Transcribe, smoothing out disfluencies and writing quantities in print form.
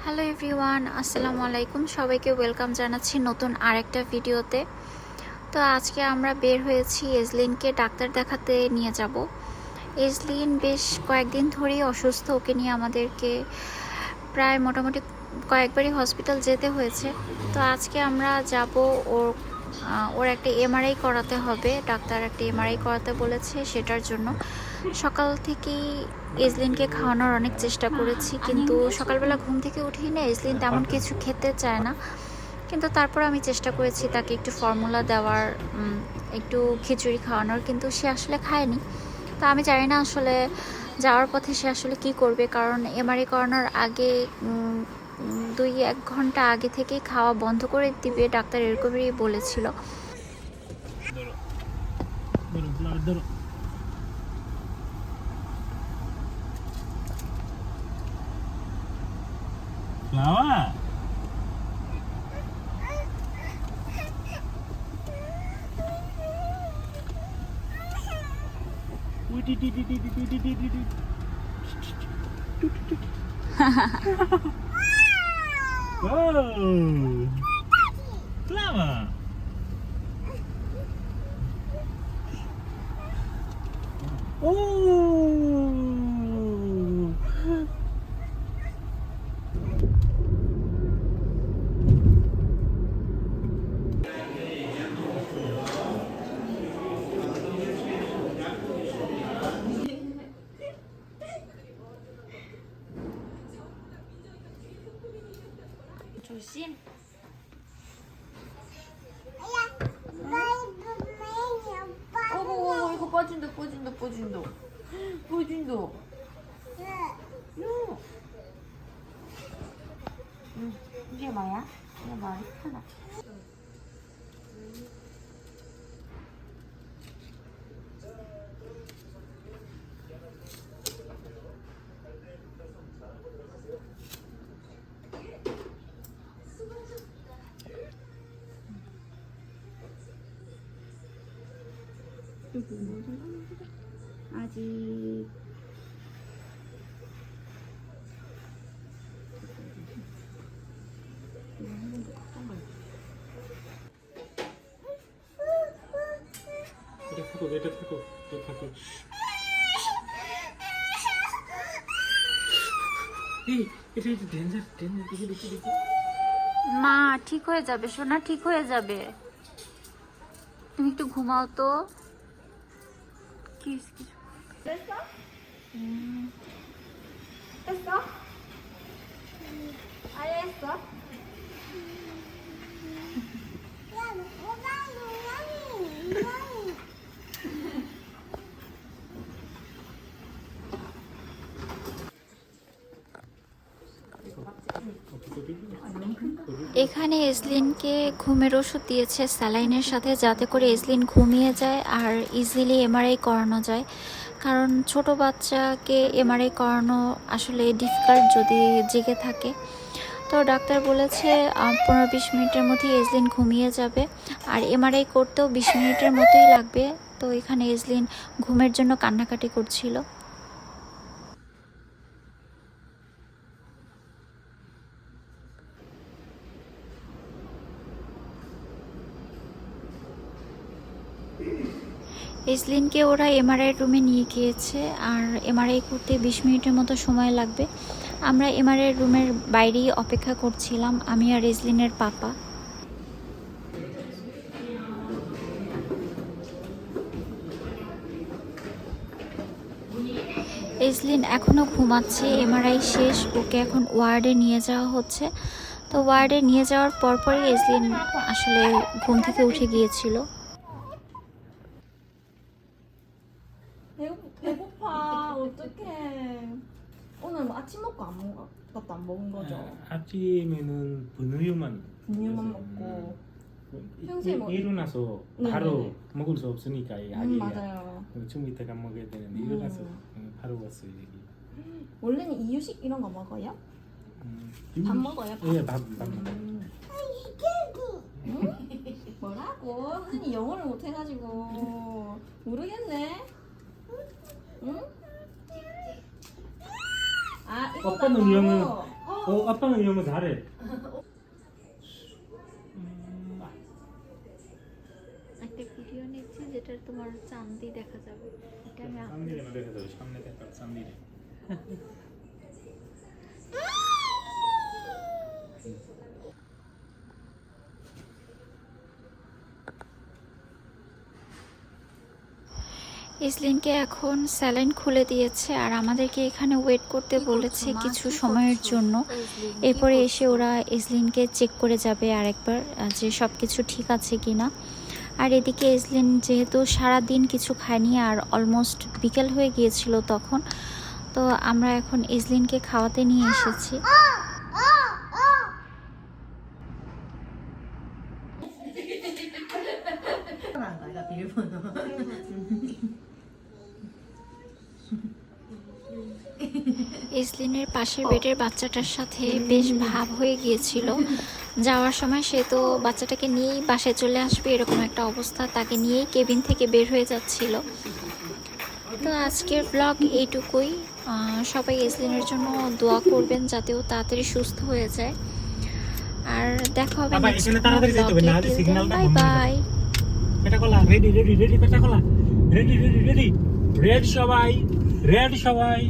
Hello everyone, আসসালামু আলাইকুম। সবাইকে ওয়েলকাম জানাচ্ছি নতুন আরেকটা ভিডিওতে। তো আজকে আমরা বের হয়েছি এজলিনকে ডাক্তার দেখাতে নিয়ে যাব। এজলিন বেশ কয়েকদিন ধরেই অসুস্থ, ওকে নিয়ে আমাদেরকে প্রায় মোটামুটি কয়েকবারই হসপিটাল যেতে হয়েছে। তো আজকে আমরা যাব, ওর একটা এমআরআই করাতে হবে, ডাক্তার একটা এমআরআই করাতে বলেছে। সেটার জন্য সকাল থেকেই এজলিনকে খাওয়ানোর অনেক চেষ্টা করেছি, কিন্তু সকালবেলা ঘুম থেকে উঠেই না এজলিন তেমন কিছু খেতে চায় না। কিন্তু তারপর আমি চেষ্টা করেছি তাকে একটু ফর্মুলা দেওয়ার, একটু খিচুড়ি খাওয়ানোর, কিন্তু সে আসলে খায়নি। তো আমি জানি না আসলে যাওয়ার পথে সে আসলে কি করবে, কারণ এমআরআই করানোর আগে 2-1 ঘন্টা আগে থেকেই খাওয়া বন্ধ করে দিবে, ডাক্তার এরকমই বলেছিল। Wow, Flower. Oh. 조심. 어머, 이거 빠진다. 빠진다. 이게 뭐야? 이게 뭐야? 하나. 아직 এটা থাকো। এই এটা ডেঞ্জার দেখি। মা ঠিক হয়ে যাবে সোনা, ঠিক হয়ে যাবে। তুমি একটু ঘুমাও তো। কি 됐어? 했어? 아예 했어? এখানে এজলিনকে ঘুমের ওষুধ দিয়েছে স্যালাইনের সাথে, যাতে করে এজলিন ঘুমিয়ে যায় আর ইজিলি এমআরআই করানো যায়। কারণ ছোট বাচ্চাকে এমআরআই করানো আসলে ডিফিকাল্ট যদি জেগে থাকে। তো ডাক্তার বলেছে 15-20 মিনিটের মধ্যে এজলিন ঘুমিয়ে যাবে, আর এমআরআই করতেও 20 মিনিটের মতোই লাগবে। তো এখানে এজলিন ঘুমের জন্য কান্নাকাটি করছিল। এজলিনকে ওরা এমআরআই রুমে নিয়ে গিয়েছে, আর এমআরআই করতে 20 মিনিটের মতো সময় লাগবে। আমরা এমআরআই রুমের বাইরেই অপেক্ষা করছিলাম, আমি আর এজলিনের পাপা। এজলিন এখনও ঘুমাচ্ছে, এমআরআই শেষ, ওকে এখন ওয়ার্ডে নিয়ে যাওয়া হচ্ছে। তো ওয়ার্ডে নিয়ে যাওয়ার পরপরই এজলিন আসলে ঘুম থেকে উঠে গিয়েছিল। 배고파. 어떡해. 오늘 아침 먹고 아무것도 안 먹은 거죠? 아침에는 분우유만 분유만 먹었어요. 먹고. 평소에 뭐- 일어나서 네네네. 바로 먹을 수 없으니까 이 아기가 맞아요. 좀 이따가 먹어야 되는데 일어나서 바로 왔어요 여기. 원래는 이유식 이런 거 먹어요? 밥 먹어요? 밥? 예, 밥 먹어요. 응? 뭐라고? 선생님 영어를 못해가지고 모르겠네. 응? 아 이거 오빠는 영어. 어, 아빠는 이런 거 잘해. একটা ভিডিও নিচ্ছি যেটা তোমার চাঁদি দেখা যাবে এটা আমি 쌈디레 দেখা যাবে সামনে দেখা 쌈디레. ইসলিনকে এখন স্যালাইন খুলে দিয়েছে আর আমাদেরকে এখানে ওয়েট করতে বলেছে কিছু সময়ের জন্য। এরপরে এসে ওরা ইসলিনকে চেক করে যাবে আরেকবার যে সব কিছু ঠিক আছে কিনা। আর এদিকে ইসলিন যেহেতু সারা দিন কিছু খায়নি আর অলমোস্ট বিকেল হয়ে গিয়েছিল তখন, তো আমরা এখন ইসলিনকে খাওয়াতে নিয়ে এসেছি। ইসলিনের পাশের বেডের বাচ্চাটার সাথে বেশ ভাব হয়ে গিয়েছিল। যাওয়ার সময় সে তো বাচ্চাটাকে নিয়েই বাসায় চলে আসবে এরকম একটা অবস্থা, তাকে নিয়েই কেবিন থেকে বের হয়ে যাচ্ছিল। তো আজকের ব্লগ এইটুকুই। সবাই ইসলিনের জন্য দোয়া করবেন যাতে ও তাড়াতাড়ি সুস্থ হয়ে যায়। আর দেখা হবে বাবা, এখানে তাড়াতাড়ি যেতে হবে, না হলে সিগন্যালটা বাই বন্ধ হয়ে বাই। পেটা কলা রেডি রেডি রেডি পেটা কলা রেডি রেডি রেডি রেড সবাই রেড সবাই